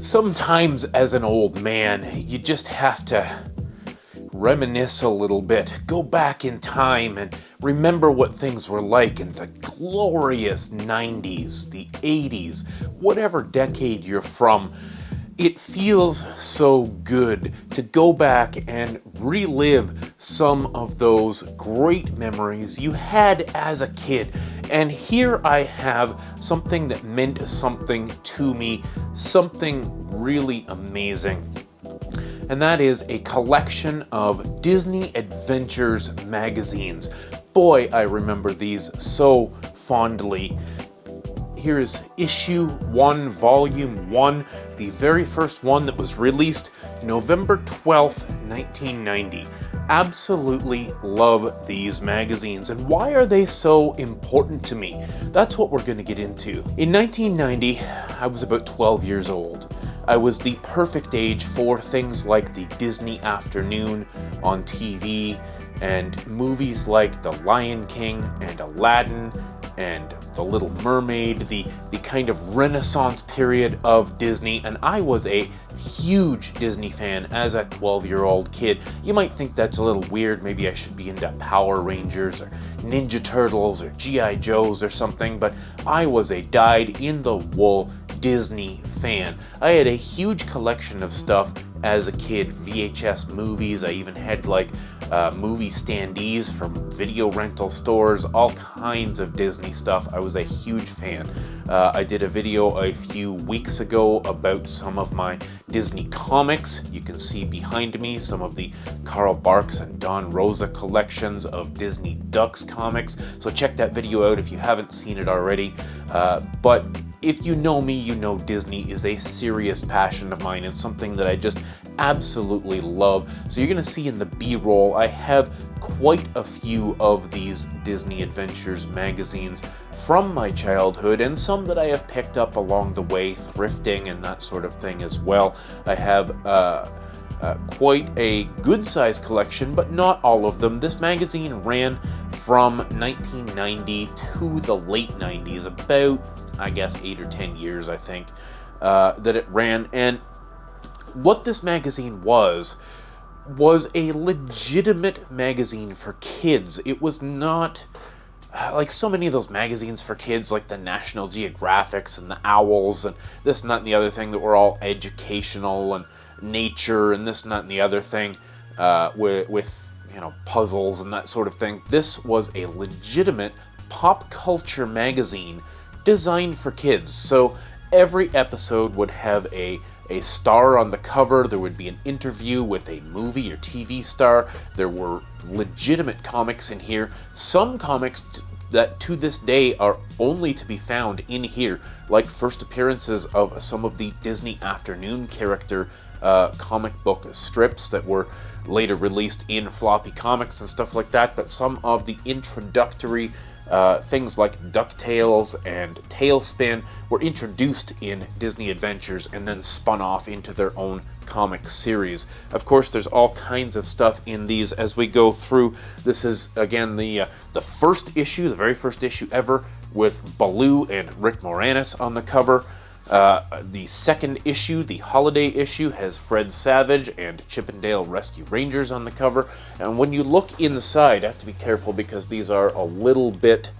Sometimes as an old man, you just have to reminisce a little bit, go back in time and remember what things were like in the glorious 90s, the 80s, whatever decade you're from. It feels so good to go back and relive some of those great memories you had as a kid. And here I have something that meant something to me, something really amazing. And that is a collection of Disney Adventures magazines. Boy, I remember these so fondly. Here is issue 1, volume 1, the very first one that was released November 12th, 1990. Absolutely love these magazines. And why are they so important to me? That's what we're going to get into. In 1990, I was about 12 years old. I was the perfect age for things like the Disney Afternoon on TV and movies like The Lion King and Aladdin and The Little Mermaid, the kind of Renaissance period of Disney, and I was a huge Disney fan as a 12-year-old kid. You might think that's a little weird, maybe I should be into Power Rangers or Ninja Turtles or G.I. Joes or something, but I was a dyed-in-the-wool Disney fan. I had a huge collection of stuff as a kid, VHS movies. I even had movie standees from video rental stores, all kinds of Disney stuff. I was a huge fan. I did a video a few weeks ago about some of my Disney comics. You can see behind me some of the Carl Barks and Don Rosa collections of Disney Ducks comics. So check that video out if you haven't seen it already. But if you know me, you know Disney is a serious passion of mine. It's something that I just absolutely love. So you're going to see in the B-roll, I have quite a few of these Disney Adventures magazines from my childhood, and some that I have picked up along the way, thrifting and that sort of thing as well. I have quite a good-sized collection, but not all of them. This magazine ran from 1990 to the late 90s, about, I guess, 8 or 10 years, I think, that it ran. And what this magazine was a legitimate magazine for kids. It was not like so many of those magazines for kids, like the National Geographics and the Owls and this and that and the other thing, that were all educational and nature and this and that and the other thing, with puzzles and that sort of thing. This was a legitimate pop culture magazine designed for kids. So every episode would have a star on the cover. There would be an interview with a movie or TV star. There were legitimate comics in here. Some comics that to this day are only to be found in here, like first appearances of some of the Disney Afternoon character comic book strips that were later released in floppy comics and stuff like that. But some of the introductory things like DuckTales and TaleSpin were introduced in Disney Adventures and then spun off into their own comic series. Of course, there's all kinds of stuff in these as we go through. This is, again, the first issue, the very first issue ever, with Baloo and Rick Moranis on the cover. The second issue, the holiday issue, has Fred Savage and Chippendale Rescue Rangers on the cover. And when you look inside, I have to be careful because these are a little bit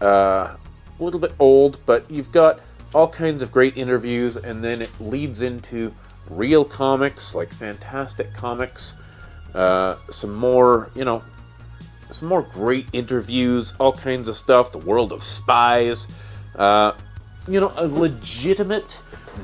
old, but you've got all kinds of great interviews, and then it leads into real comics like Fantastic Comics, some more great interviews, all kinds of stuff, The World of Spies, a legitimate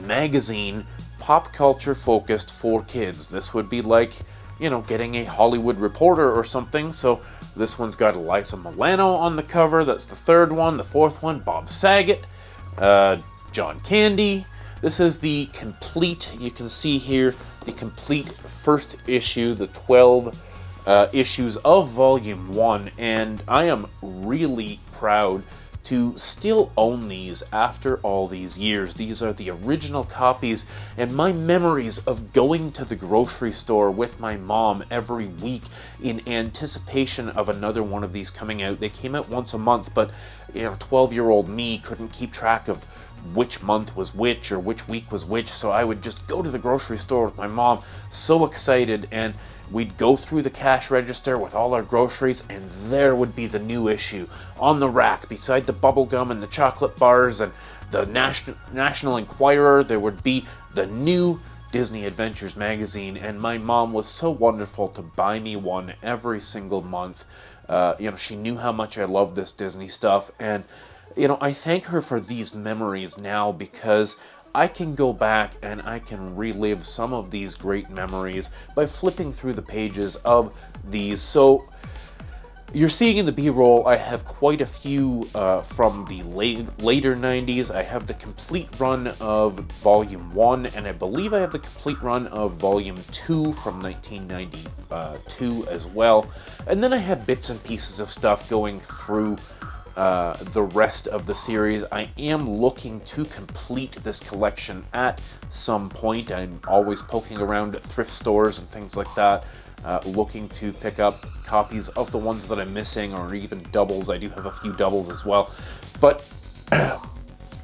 magazine, pop culture focused for kids. This would be like, getting a Hollywood Reporter or something. So this one's got Liza Milano on the cover. That's the third one. The fourth one, Bob Saget, John Candy. This is the complete, you can see here, the complete first issue, the 12 issues of Volume 1. And I am really proud to still own these after all these years. These are the original copies, and my memories of going to the grocery store with my mom every week in anticipation of another one of these coming out. They came out once a month, but 12-year-old me couldn't keep track of which month was which or which week was which, so I would just go to the grocery store with my mom, so excited, and we'd go through the cash register with all our groceries, and there would be the new issue on the rack beside the bubble gum and the chocolate bars and the National Enquirer. There would be the new Disney Adventures magazine, and my mom was so wonderful to buy me one every single month. She knew how much I loved this Disney stuff, and I thank her for these memories now, because I can go back and I can relive some of these great memories by flipping through the pages of these. So you're seeing in the B-roll, I have quite a few from the later 90s. I have the complete run of Volume 1, and I believe I have the complete run of Volume 2 from 1992 as well. And then I have bits and pieces of stuff going through the rest of the series. I am looking to complete this collection at some point. I'm always poking around at thrift stores and things like that, looking to pick up copies of the ones that I'm missing, or even doubles. I do have a few doubles as well. But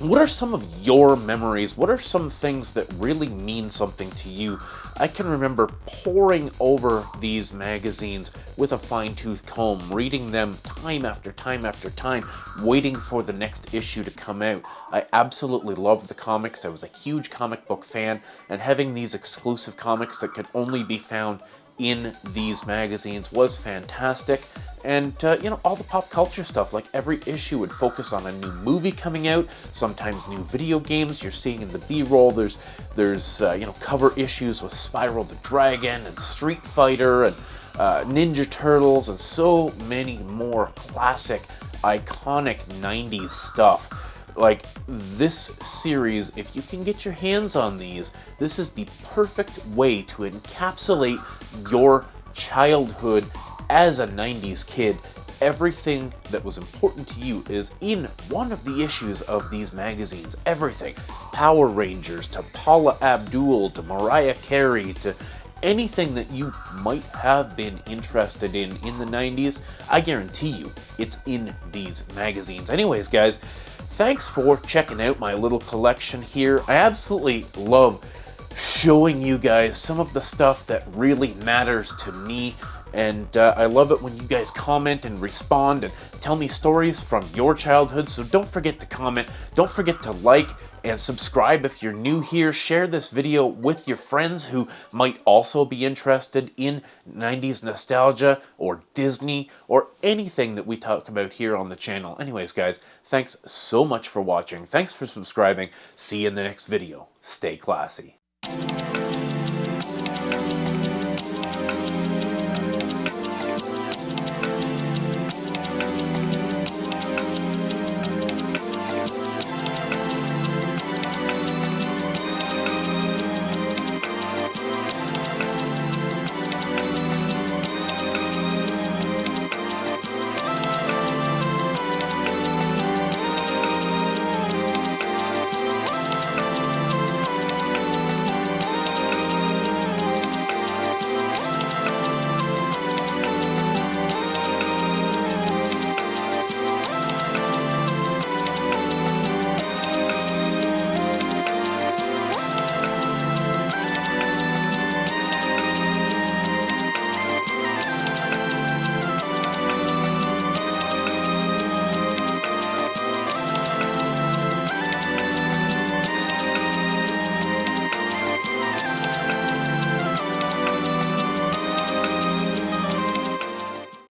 what are some of your memories? What are some things that really mean something to you? I can remember poring over these magazines with a fine-tooth comb, reading them time after time after time, waiting for the next issue to come out. I absolutely loved the comics. I was a huge comic book fan, and having these exclusive comics that could only be found in these magazines was fantastic. And all the pop culture stuff, like every issue would focus on a new movie coming out, sometimes new video games. You're seeing in the B-roll, there's cover issues with Spyro the Dragon and Street Fighter and Ninja Turtles and so many more classic, iconic 90s stuff. Like, this series, if you can get your hands on these, this is the perfect way to encapsulate your childhood as a 90s kid. Everything that was important to you is in one of the issues of these magazines. Everything. Power Rangers, to Paula Abdul, to Mariah Carey, to anything that you might have been interested in the 90s, I guarantee you it's in these magazines. Anyways, guys, thanks for checking out my little collection here. I absolutely love showing you guys some of the stuff that really matters to me. And I love it when you guys comment and respond and tell me stories from your childhood. So don't forget to comment, don't forget to like and subscribe if you're new here. Share this video with your friends who might also be interested in 90s nostalgia or Disney or anything that we talk about here on the channel. Anyways, guys, thanks so much for watching. Thanks for subscribing. See you in the next video. Stay classy.